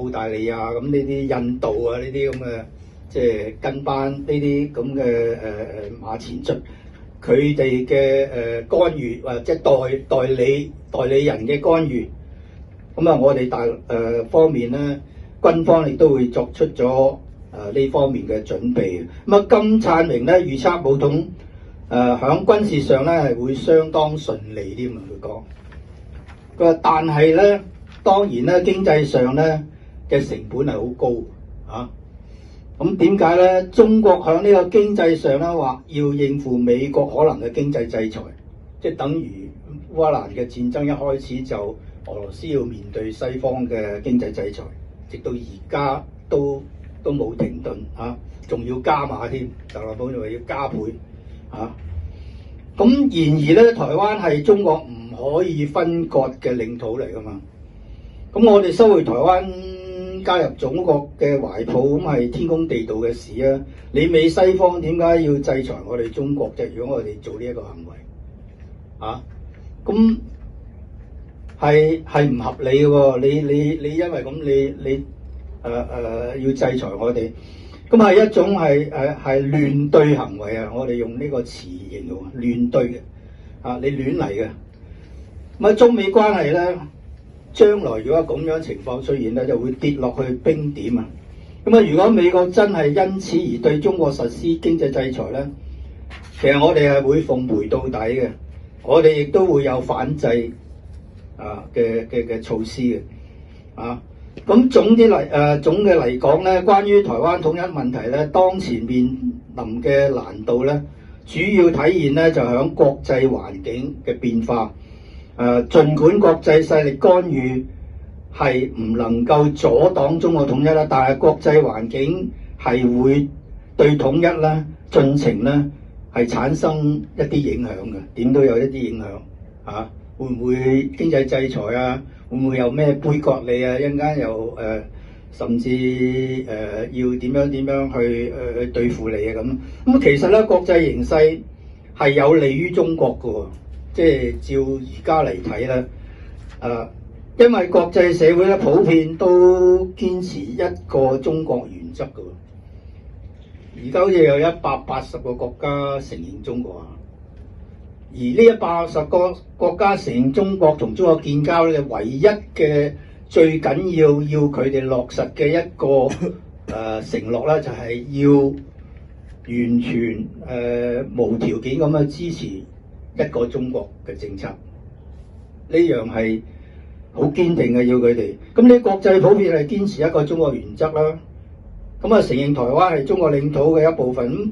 澳大利亞咁呢啲印度啊呢啲咁嘅，即係跟班呢啲咁嘅馬前卒，佢哋嘅干預或者代理人嘅干預，咁啊我哋方面咧，軍方亦都會作出咗呢方面嘅準備。咁啊金燦榮咧預測武統響軍事上咧係會相當順利添啊，佢講。佢話但係咧，當然咧經濟上咧嘅成本係好高啊。咁點解咧？中國響呢個經濟上咧話要應付美國可能嘅經濟制裁，即係等於烏克蘭嘅戰爭一開始就俄羅斯要面對西方嘅經濟制裁，直到而家都冇停頓啊，仲要加碼添，特朗普就話要加倍啊。咁然而咧，台灣係中國唔可以分割嘅領土嚟噶嘛。咁我哋收回台灣加入祖國嘅懷抱，咁係天公地道嘅事啊！你美西方點解要制裁我哋中國啫？如果我哋做呢一個行為啊，咁係唔合理嘅喎。你因為咁你要制裁我哋，咁係一種係亂對行為啊！我哋用呢個詞形容亂對嘅啊，你亂嚟嘅。咁啊，中美關係咧，將來如果咁樣情況出現咧，就會跌落去冰點啊！咁啊，如果美國真係因此而對中國實施經濟制裁咧，其實我哋係會奉陪到底嘅，我哋亦都會有反制嘅措施嘅啊！咁總嘅嚟講咧，關於台灣統一問題咧，當前面臨嘅難度咧，主要體現咧就響國際環境嘅變化。儘管國際勢力干預係唔能夠阻擋中國統一啦，但係國際環境係會對統一咧進程咧係產生一啲影響嘅，點都有一啲影響啊！會唔會經濟制裁啊？會唔會有咩杯葛你啊？一陣間又甚至要點樣去對付你啊？咁其實咧國際形勢係有利於中國嘅喎。即係照而家嚟睇咧，因為國際社會咧普遍都堅持一個中國原則嘅喎。而家好似有180個國家承認中國啊，而呢180個國家承認中國同中國建交咧，唯一嘅最緊要佢哋落實嘅一個承諾咧，就係要完全無條件咁樣支持一個中國嘅政策，呢樣係好堅定嘅，要佢哋。咁你國際普遍係堅持一個中國原則啦，咁啊承認台灣係中國領土嘅一部分，咁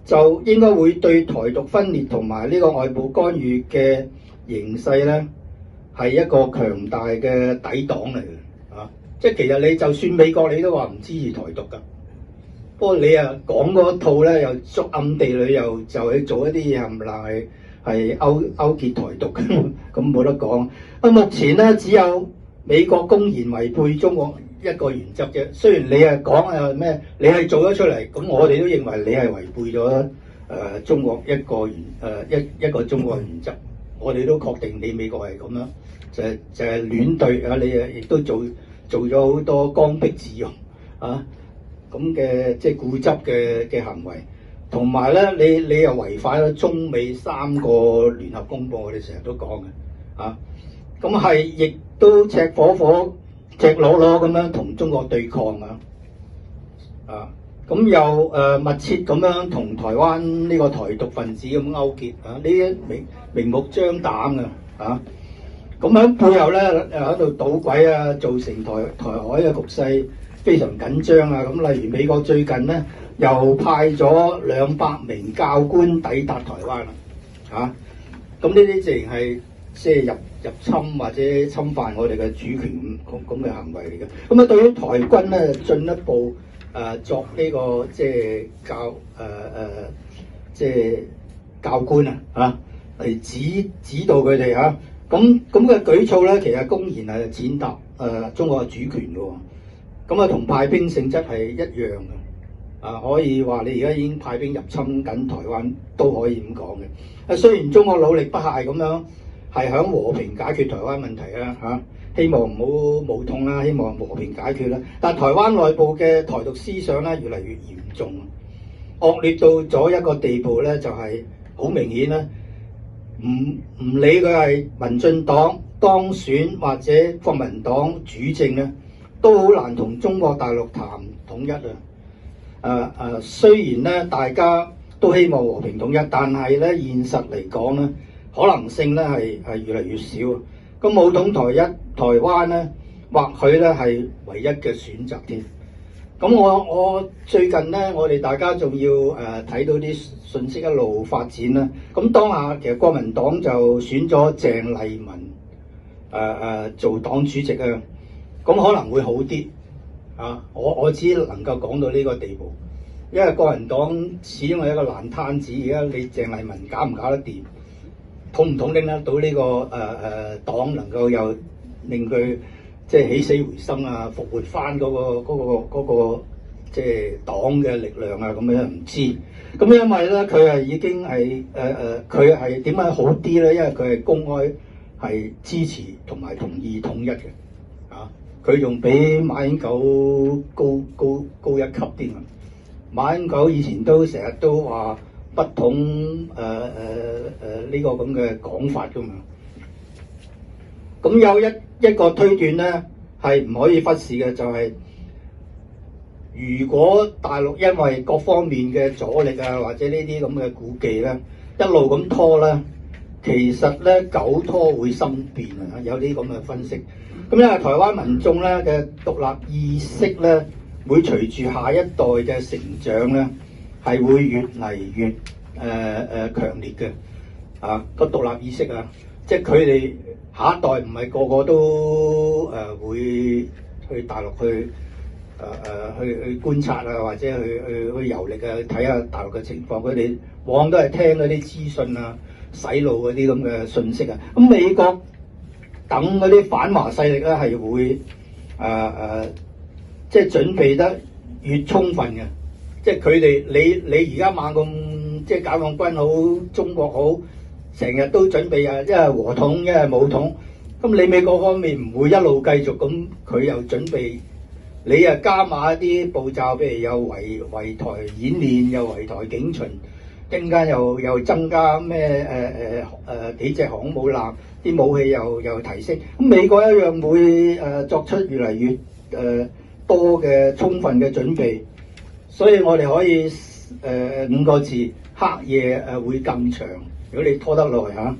就應該會對台獨分裂同埋呢個外部干預嘅形勢咧，係一個強大嘅抵擋嚟嘅啊！即係其實你就算美國你都話唔支持台獨㗎。不過你啊講嗰套咧，又暗地裏又就去做一啲嘢，冚唪唥係勾結台獨，咁冇得講。目前咧只有美國公然違背中國一個原則啫。雖然你啊講咩，你係做咗出嚟，咁我哋都認為你係違背咗中國一個中國原則。我哋都確定你美國係咁樣，就係亂對啊！你啊亦都做咗好多剛愎自用啊！咁嘅即係固執嘅行為，同埋咧，你又違反咗中美3個聯合公報，我哋成日都講嘅啊。咁係亦都赤裸裸咁樣同中國對抗啊。咁又密切咁樣同台灣呢個台獨分子咁勾結啊，呢啲明目張膽嘅啊。咁喺背後咧喺度搗鬼啊，造成台海嘅局勢非常緊張啊！咁例如美國最近咧又派咗200名教官抵達台灣啦，咁呢啲自然係即係入侵或者侵犯我哋嘅主權咁嘅行為嚟嘅。咁啊，對於台軍咧進一步作呢個即係教官嚟指導佢哋嚇，咁嘅舉措咧，其實公然係踐踏中國嘅主權嘅喎。咁啊，同派兵性質係一樣嘅，可以話你而家已經派兵入侵緊台灣，都可以咁講嘅。雖然中國努力不懈咁樣係響和平解決台灣問題啦，希望唔好武統啦，希望和平解決啦。但係台灣內部嘅台獨思想咧越嚟越嚴重，惡劣到咗一個地步咧，就係好明顯咧，唔理佢係民進黨當選或者國民黨主政咧，都好難同中國大陸談統一啊！雖然咧大家都希望和平統一，但係咧現實嚟講咧，可能性咧係越嚟越少。咁武統台灣咧，或許咧係唯一嘅選擇添。咁我最近咧，我哋大家仲要睇到啲信息一路發展啦。咁當下其實國民黨就選咗鄭麗文做黨主席啊，咁可能會好啲啊。我只能夠講到呢個地步，因為國民黨始終係一個爛攤子。而家你鄭麗文搞唔搞得掂，統唔統領得到呢個黨能夠又令佢即係起死回生啊，復活翻嗰個即係黨嘅力量啊，咁樣唔知。咁因為咧，佢係已經係佢係點解好啲咧？因為佢係公開係支持同埋同意統一嘅啊。佢仲比馬英九高一級啲啊。馬英九以前都成日都話不統呢個咁嘅講法噶嘛。咁有一個推斷咧，係唔可以忽視嘅，就係如果大陸因為各方面嘅阻力啊，或者呢啲咁嘅顧忌咧，一路咁拖咧，其實咧久拖會生變啊！有啲咁嘅分析。咁因為台灣民眾咧嘅獨立意識咧，會隨住下一代嘅成長咧，係會越嚟越強烈嘅啊！個獨立意識啊，即係佢哋下一代唔係個個都會去大陸去去觀察啊，或者去遊歷啊，去睇下大陸嘅情況。佢哋往往都係聽嗰啲資訊啊、洗腦嗰啲咁嘅信息啊。咁美國等嗰啲反華勢力咧係會即係準備得越充分嘅。即係佢哋你而家猛咁即係解放軍好、中國好，成日都準備一係和統一係武統。咁你美國方面唔會一路繼續咁，佢又準備。你啊加碼一啲步驟，譬如有圍台演練，有圍台警巡，陣間又增加咩幾隻航空母艦，啲武器又提升。咁美國一樣會作出越嚟越多嘅充分嘅準備，所以我哋可以5個字：黑夜會更長。如果你拖得耐嚇，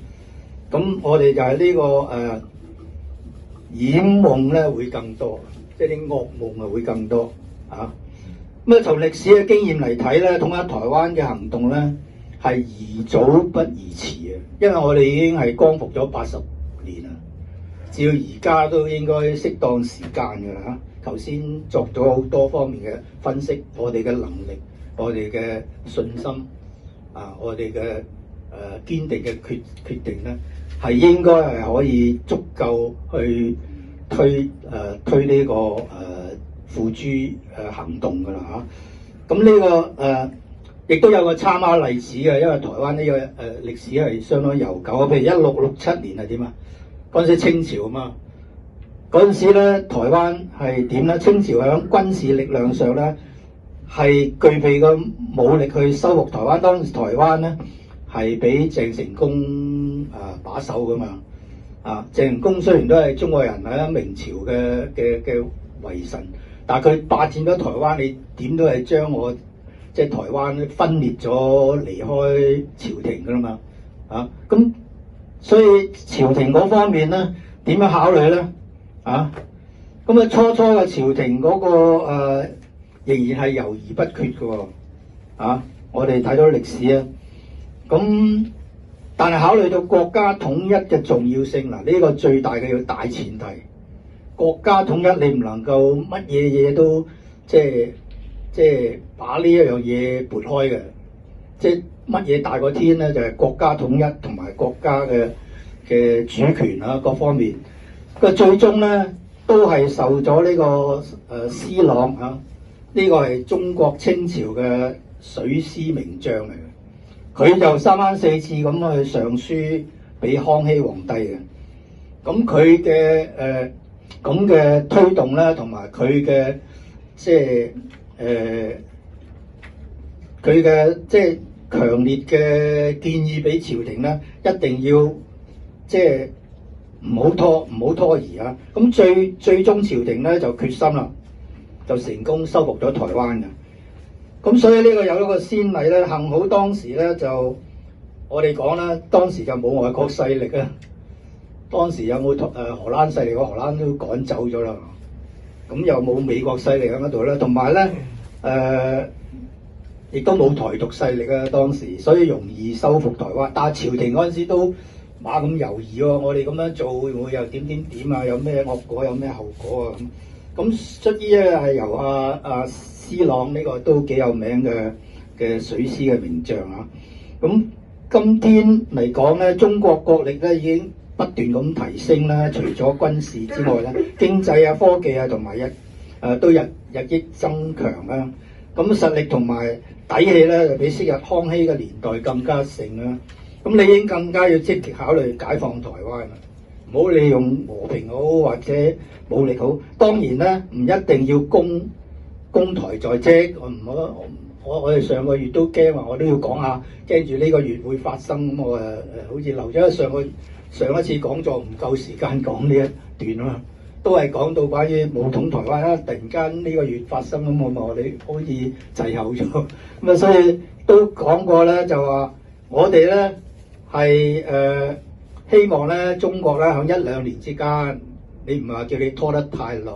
咁我哋就係呢個魘夢咧會更多。即係啲噩夢啊會更多啊！咁啊，從歷史嘅經驗嚟睇咧，統一台灣嘅行動咧係宜早不宜遲啊！因為我哋已經係光復咗80年啦，至到而家都應該適當時間㗎啦嚇。頭先作咗好多方面嘅分析，我哋嘅能力、我哋嘅信心啊、我哋嘅堅定嘅決定咧，係應該係可以足夠去推呢個付諸行動㗎啦嚇。咁呢個亦都有個參考例子嘅，因為台灣呢個歷史係相當悠久。譬如1667年係點啊？嗰陣時清朝啊嘛，嗰陣時咧台灣係點咧？清朝喺軍事力量上咧係具備個武力去收復台灣。當時台灣咧係俾鄭成功把守㗎嘛。鄭成功雖然都係中國人，係明朝嘅遺臣，但係佢霸佔咗台灣，你點都係將我即係台灣分裂咗，離開朝廷㗎啦嘛。咁所以朝廷嗰方面咧點樣考慮咧？咁初初嘅朝廷嗰個仍然係猶豫不決嘅喎。我哋睇到歷史啊，咁。但係考慮到國家統一嘅重要性，呢個最大嘅要大前提，國家統一你唔能夠乜嘢都即係把呢一樣嘢撥開嘅，即係乜嘢大過天咧？就係國家統一同埋國家嘅主權啊各方面，個最終咧都係受咗呢個施琅啊，呢個係中國清朝嘅水師名將嚟嘅。佢就三番四次咁去上書俾康熙皇帝嘅，咁佢嘅咁嘅推動咧，同埋佢嘅即係佢嘅即係強烈嘅建議俾朝廷咧，一定要即係唔好拖延啊！咁最終朝廷咧就決心啦，就成功收復咗台灣嘅。咁所以呢個有一個先例咧，幸好當時咧就我哋講啦，當時就冇外國勢力啊。當時有冇荷蘭勢力？荷蘭都趕走咗啦。咁又冇美國勢力喺嗰度咧，同埋咧亦都冇台獨勢力啊。當時所以容易收復台灣，但係朝廷嗰陣時都猛咁猶豫喎。我哋咁樣做會唔會又點啊？有咩惡果？有咩後果啊？咁卒於咧係由阿施琅呢個都幾有名嘅水師嘅名將啊。咁今天嚟講咧，中國國力咧已經不斷咁提升啦，除咗軍事之外咧，經濟啊、科技啊同埋都日益增強啦。咁實力同埋底氣咧，就比昔日康熙嘅年代更加盛啦。咁你應更加要積極考慮解放台灣啦，唔好利用和平好或者武力好。當然咧，唔一定要攻台在即。我哋上個月都驚話，我都要講下，驚住呢個月會發生。咁我好似留咗上一次講座唔夠時間講呢一段啊，都係講到關於武統台灣啦。突然間呢個月發生咁，我哋好似滯後咗咁啊，所以都講過咧，就話我哋咧係希望咧中國咧喺1、2年之間，你唔係話叫你拖得太耐，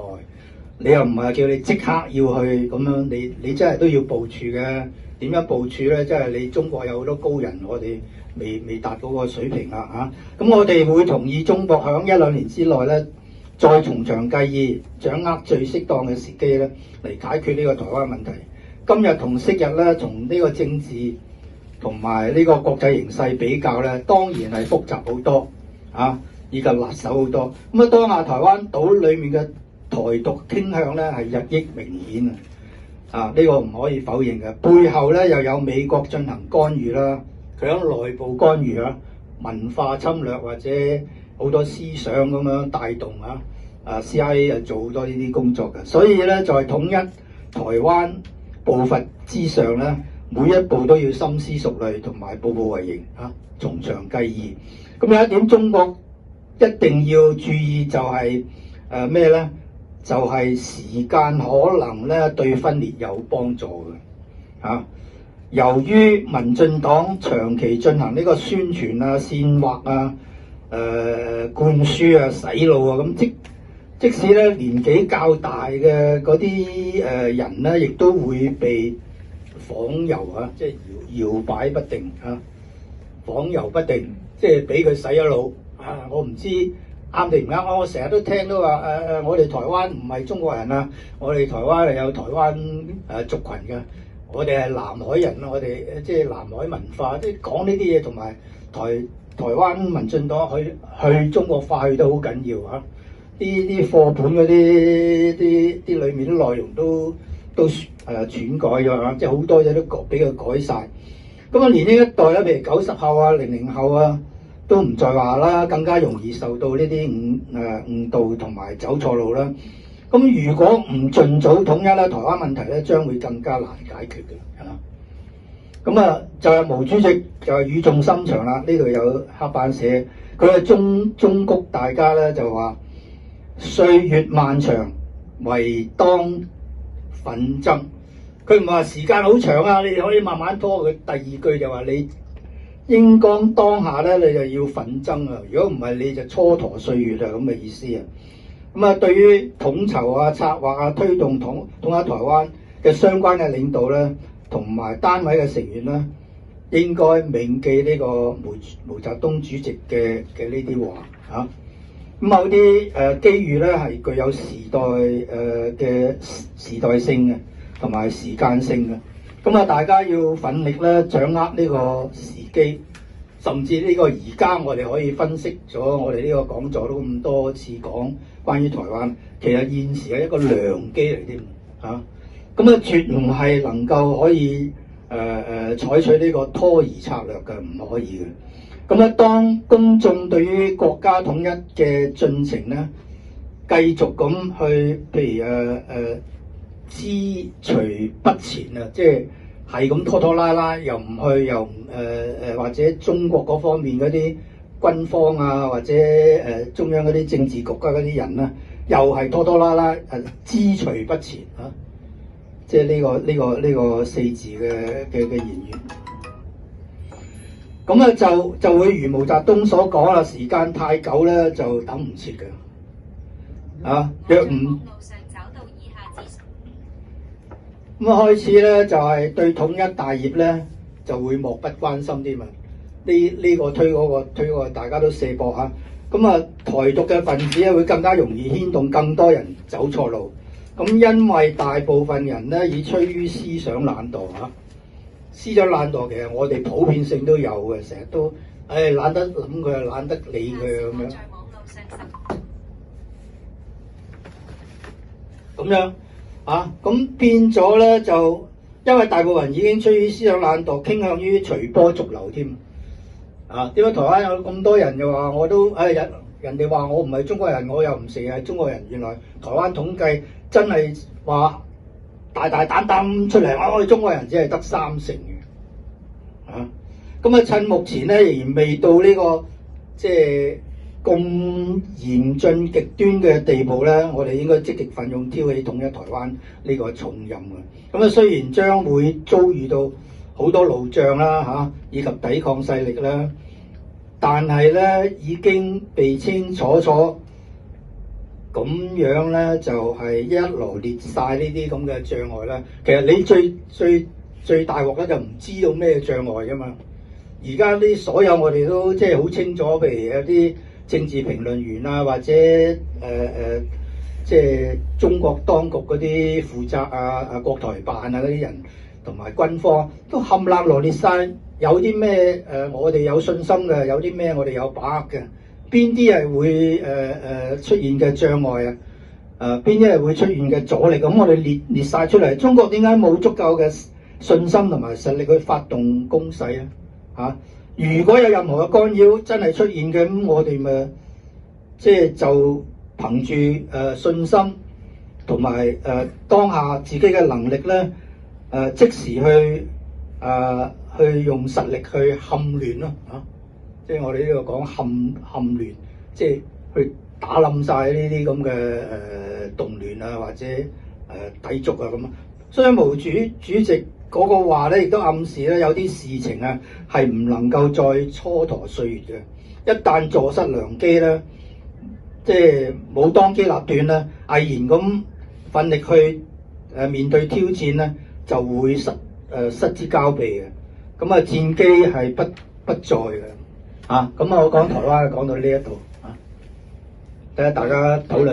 你又唔係叫你即刻要去咁樣，你真係都要部署嘅。點樣部署咧？即係你中國有好多高人，我哋未達到個水平啦嚇。咁我哋會同意中國喺1、2年之內咧，再從長計議，掌握最適當嘅時機咧，嚟解決呢個台灣問題。今日同昔日咧，從呢個政治同埋呢個國際形勢比較咧，當然係複雜好多啊，以及辣手好多。咁啊，當下台灣島裡面嘅台獨傾向咧係日益明顯啊！呢個唔可以否認嘅，背後咧又有美國進行干預啦，佢喺內部干預啊，文化侵略或者好多思想咁樣帶動CIA 做好多呢啲工作嘅，所以咧在統一台灣步伐之上咧，每一步都要深思熟慮同埋步步為營從長計議。咁有一點中國一定要注意就係咩咧？就係時間可能咧對分裂有幫助嘅由於民進黨長期進行呢個宣傳煽惑灌輸洗腦咁，即使咧年紀較大嘅嗰啲人咧，亦都會被晃悠即係搖擺不定晃悠不定，即係俾佢洗咗腦我唔知啱定唔啱。我成日都聽到話我哋台灣唔係中國人我哋台灣係有台灣族群嘅，我哋係南海人我哋即係南海文化，即係講呢啲嘢，同埋台灣民進黨去中國化去得好緊要啲課本嗰啲裏面啲內容都篡改咗即係好多嘢都俾佢改晒。咁年輕一代咧，譬如90後00後都唔再話啦，更加容易受到呢啲誤導同埋走錯路啦。咁如果唔盡早統一咧，台灣問題咧將會更加難解決嘅。咁就係毛主席就係語重心長啦。呢度有黑板寫，佢係忠告大家咧就話：歲月漫長，唯當奮爭。佢唔係話時間好長你可以慢慢拖。佢第二句就話你應當當下咧，你就要奮爭如果唔係你就蹉跎歲月咁嘅意思對於統籌策劃推動統一台灣嘅相關嘅領導咧，同埋單位嘅成員咧，應該銘記呢個毛澤東主席嘅呢啲話某啲機遇咧係具有時代性嘅，同埋時間性嘅。大家要奮力咧掌握呢個時機，甚至呢個而家我哋可以分析咗，我哋呢個講座都咁多次講關於台灣，其實現時係一個良機嚟添絕唔係能夠可以採取呢個拖延策略嘅，唔可以嘅。當公眾對於國家統一嘅進程咧繼續咁去，譬如支隨不前啊，即係咁拖拖拉拉，又唔去，又唔或者中國嗰方面嗰啲軍方啊，或者中央嗰啲政治局啊嗰啲人啦，又係拖拖拉拉，支隨不前啊，即係呢個四字嘅言語。咁咧就會如毛澤東所講啦，時間太久咧就等唔切嘅。若唔咁開始咧，就係對統一大業咧就會漠不關心添嘛。呢個推嗰個推嗰個，大家都卸膊嚇。咁台獨嘅分子咧會更加容易牽動更多人走錯路。咁因為大部分人咧已趨於思想懶惰嚇。思想懶惰其實我哋普遍性都有嘅，成日都懶得諗佢，懶得理佢咁樣。咁樣咁變咗咧，就因為大部分人已經趨於思想懶惰，傾向於隨波逐流添。點解台灣有咁多人又話我都人哋話我唔係中國人，我又唔承認係中國人。原來台灣統計真係話大膽膽出嚟，我哋中國人只係得3成嘅。咁趁目前咧仍然未到呢個即係咁嚴峻極端嘅地步咧，我哋應該積極奮勇挑起統一台灣呢個重任嘅。咁雖然將會遭遇到好多路障啦以及抵抗勢力啦，但係咧已經被清楚咁樣咧，就係一羅列晒呢啲咁嘅障礙啦。其實你最大鑊咧就唔知道咩障礙㗎嘛。而家啲所有我哋都即係好清楚，譬如有啲政治評論員啊，或者即係中國當局嗰啲負責國台辦啊嗰啲人，同埋軍方都冚唪唥羅列晒，有啲咩我哋有信心嘅，有啲咩我哋有把握嘅，邊啲係會出現嘅障礙邊啲係會出現嘅阻力，咁我哋列晒出嚟。中國點解冇足夠嘅信心同埋實力去發動攻勢如果有任何嘅干擾真係出現嘅，咁我哋咪即係就憑住信心同埋當下自己嘅能力咧，即時去用實力去撼亂咯即係我哋呢個講撼亂，即係去打冧晒呢啲咁嘅動亂啊，或者抵觸啊咁。所以毛主席嗰個話咧，亦都暗示咧有啲事情係唔能夠再蹉跎歲月嘅。一旦坐失良機咧，即係冇當機立斷咧，毅然咁奮力去面對挑戰咧，就會失之交臂嘅。咁戰機係不在嘅。咁我講台灣講到呢一度，睇下大家討論。